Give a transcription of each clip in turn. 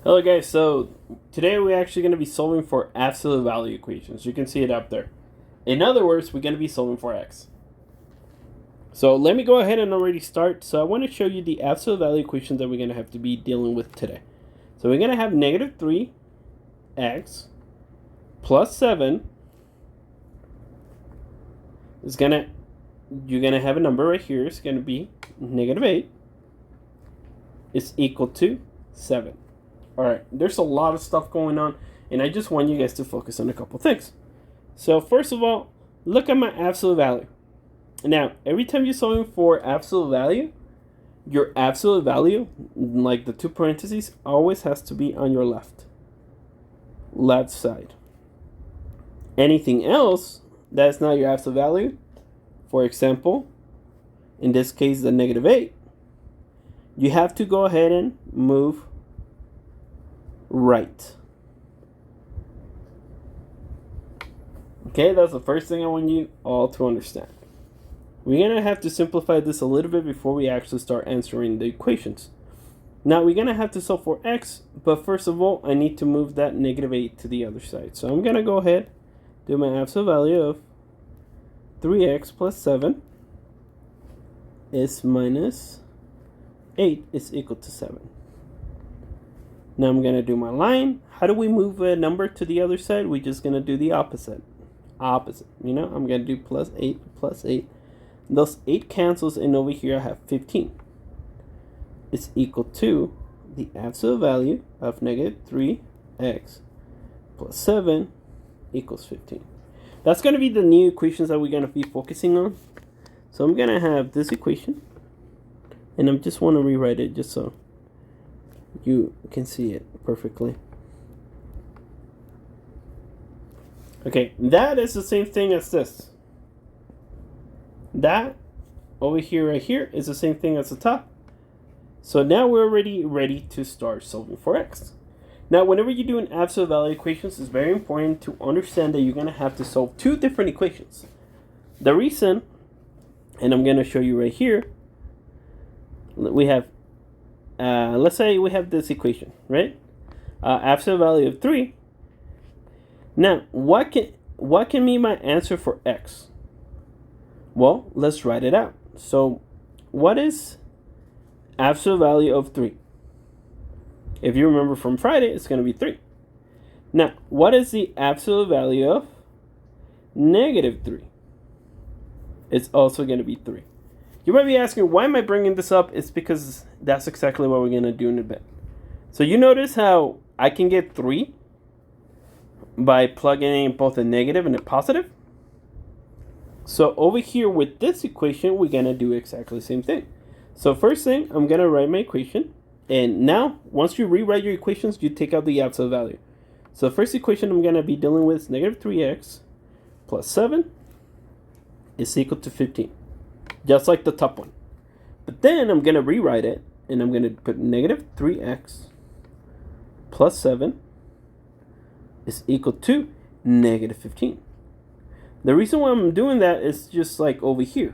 Hello guys, so today we're actually going to be solving for absolute value equations. You can see it up there. In other words, we're going to be solving for x. So let me go ahead and already start. So I want to show you the absolute value equations that we're going to have to be dealing with today. So we're going to have negative 3x plus 7 is going to, you're going to have a number right here. It's going to be negative 8 is equal to 7. Alright, there's a lot of stuff going on, and I just want you guys to focus on a couple things. So first of all, look at my absolute value. Now, every time you're solving for absolute value, your absolute value, like the two parentheses, always has to be on your left side. Anything else that's not your absolute value, for example, in this case the negative 8, you have to go ahead and move right. Okay, that's the first thing I want you all to understand. We're going to have to simplify this a little bit before we actually start answering the equations. Now we're going to have to solve for x, but first of all, I need to move that negative 8 to the other side. So I'm going to go ahead, do my absolute value of 3x plus 7 is minus 8 is equal to 7. Now I'm going to do my line. How do we move a number to the other side? We're just going to do the opposite. You know, I'm going to do plus 8 plus 8. Those 8 cancels, and over here I have 15. It's equal to the absolute value of negative 3x plus 7 equals 15. That's going to be the new equations that we're going to be focusing on. So I'm going to have this equation, and I just want to rewrite it just so you can see it perfectly. Okay, that is the same thing as this. That over here, right here, is the same thing as the top. So now we're already ready to start solving for x. Now, whenever you're doing absolute value equations, it's very important to understand that you're going to have to solve two different equations. The reason, and I'm going to show you right here, we have let's say we have this equation, right? Absolute value of 3. Now, what can be my answer for x? Well, let's write it out. So, what is absolute value of 3? If you remember from Friday, it's going to be 3. Now, what is the absolute value of negative 3? It's also going to be 3. You might be asking, why am I bringing this up? It's because that's exactly what we're going to do in a bit. So you notice how I can get 3 by plugging in both a negative and a positive? So over here with this equation, we're going to do exactly the same thing. So first thing, I'm going to write my equation. And now, once you rewrite your equations, you take out the absolute value. So the first equation I'm going to be dealing with is negative 3x plus 7 is equal to 15. Just like the top one. But then I'm going to rewrite it, and I'm going to put negative 3x plus 7 is equal to negative 15. The reason why I'm doing that is just like over here.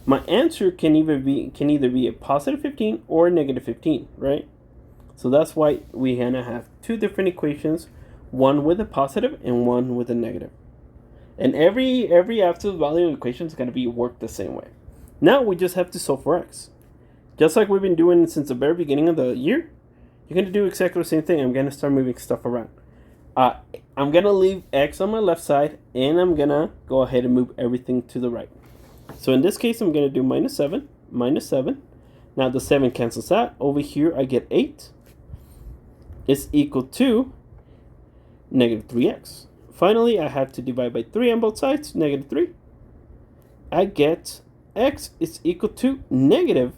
My answer can either be a positive 15 or a negative 15, right? So that's why we're going to have two different equations, one with a positive and one with a negative. And every absolute value equation is going to be worked the same way. Now we just have to solve for x. Just like we've been doing since the very beginning of the year, you're going to do exactly the same thing. I'm going to start moving stuff around. I'm going to leave x on my left side, and I'm going to go ahead and move everything to the right. So in this case, I'm going to do minus 7. Now the 7 cancels out. Over here, I get 8 is equal to negative 3x. Finally, I have to divide by 3 on both sides, negative 3. I get x is equal to negative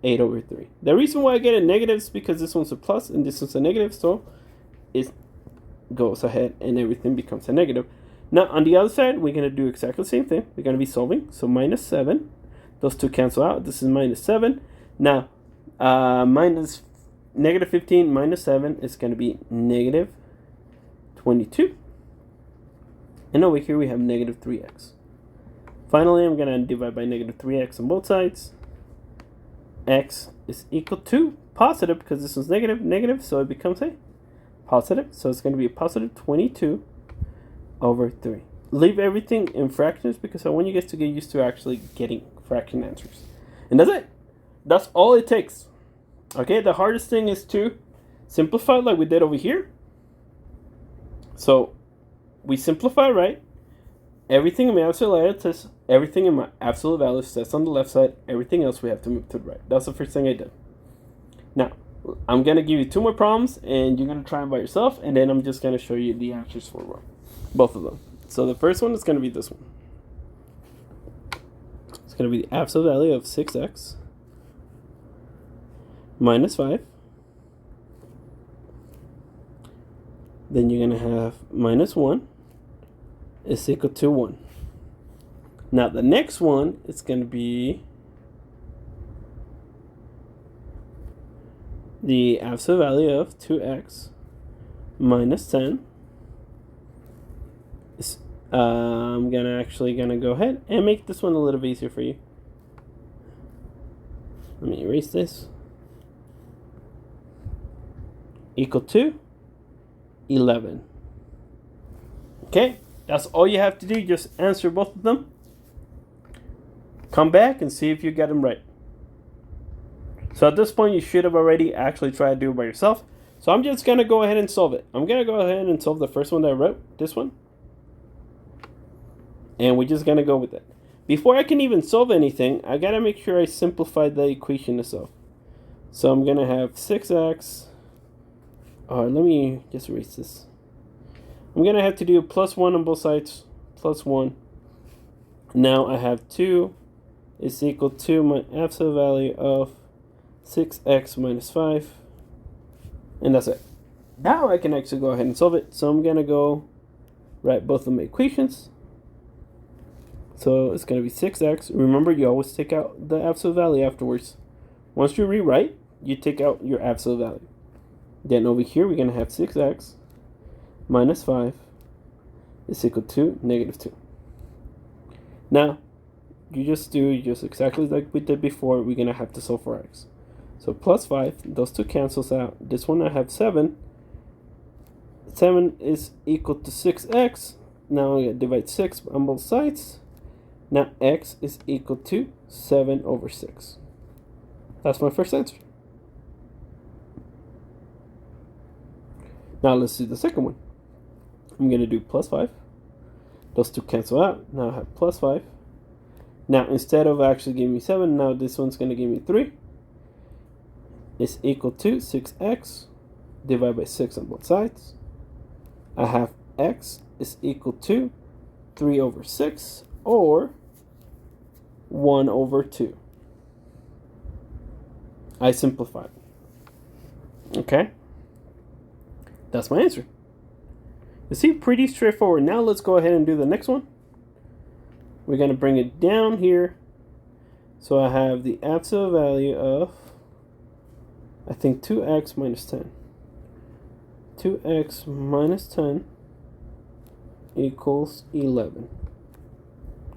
8 over 3. The reason why I get a negative is because this one's a plus and this one's a negative, so it goes ahead and everything becomes a negative. Now, on the other side, we're going to do exactly the same thing. We're going to be solving. So minus 7. Those two cancel out. This is minus 7. Now, minus negative 15 minus 7 is going to be negative 22. And over here we have negative 3x. Finally, I'm going to divide by negative 3x on both sides. X is equal to positive because this one's negative, so it becomes a positive. So it's going to be a positive 22 over 3. Leave everything in fractions because I want you guys to get used to actually getting fraction answers. And that's it. That's all it takes. Okay, the hardest thing is to simplify like we did over here. So we simplify, right? Everything in my absolute value says everything in my absolute value says on the left side. Everything else we have to move to the right. That's the first thing I did. Now, I'm going to give you 2 more problems, and you're going to try them by yourself, and then I'm just going to show you the answers for both of them. So the first one is going to be this one. It's going to be the absolute value of 6x minus 5. Then you're going to have minus 1 is equal to 1. Now the next one is going to be the absolute value of 2x minus 10. I'm gonna go ahead and make this one a little bit easier for you. Let me erase this. Equal to 11. Okay, that's all you have to do. Just answer both of them. Come back and see if you get them right. So at this point, you should have already actually tried to do it by yourself. So I'm just going to go ahead and solve it. I'm going to go ahead and solve the first one that I wrote, this one. And we're just going to go with it. Before I can even solve anything, I got to make sure I simplify the equation itself. So I'm going to have 6x. Let me just erase this. I'm going to have to do plus 1 on both sides. Plus 1. Now I have 2 is equal to my absolute value of 6x minus 5. And that's it. Now I can actually go ahead and solve it. So I'm going to go write both of my equations. So it's going to be 6x. Remember, you always take out the absolute value afterwards. Once you rewrite, you take out your absolute value. Then over here, we're going to have 6x minus 5 is equal to negative 2. Now, you just do exactly like we did before. We're going to have to solve for x. So plus 5, those two cancels out. This one I have 7. 7 is equal to 6x. Now I'm going to divide 6 on both sides. Now x is equal to 7 over 6. That's my first answer. Now let's do the second one. I'm going to do plus 5. Those two cancel out. Now I have plus 5. Now instead of actually giving me 7, now this one's going to give me 3. Is equal to 6x divided by 6 on both sides. I have x is equal to 3 over 6 or 1 over 2. I simplified. Okay? That's my answer. You see, pretty straightforward. Now let's go ahead and do the next one. We're going to bring it down here. So I have the absolute value of, I think, 2x minus 10. 2x minus 10 equals 11.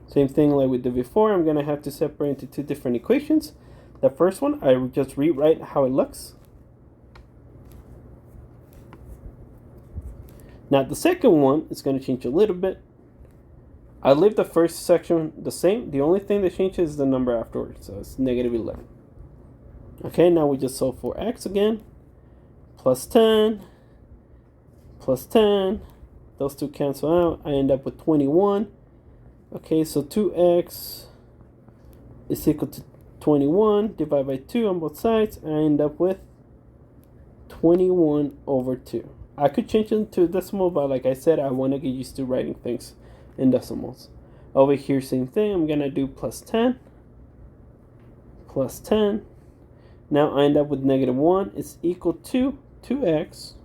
Same thing like we did before. I'm going to have to separate into 2 different equations. The first one, I just rewrite how it looks. Now the second one is going to change a little bit. I leave the first section the same. The only thing that changes is the number afterwards. So it's negative 11. Okay, now we just solve for x again. Plus 10. Plus 10. Those two cancel out. I end up with 21. Okay, so 2x is equal to 21 divided by 2 on both sides. I end up with 21 over 2. I could change it to decimal, but like I said, I want to get used to writing things in decimals. Over here, same thing. I'm going to do plus 10. Plus 10. Now I end up with negative 1 is equal to 2x,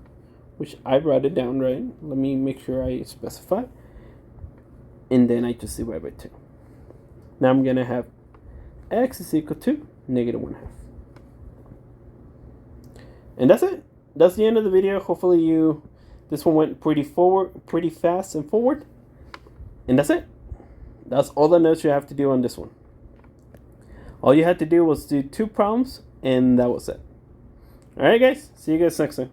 which I brought it down, right? Let me make sure I specify. And then I just divide by 2. Now I'm going to have x is equal to negative 1/2. And that's it. That's the end of the video. Hopefully this one went pretty fast and forward. And that's it. That's all the notes you have to do on this one. All you had to do was do 2 problems, and that was it. Alright guys, see you guys next time.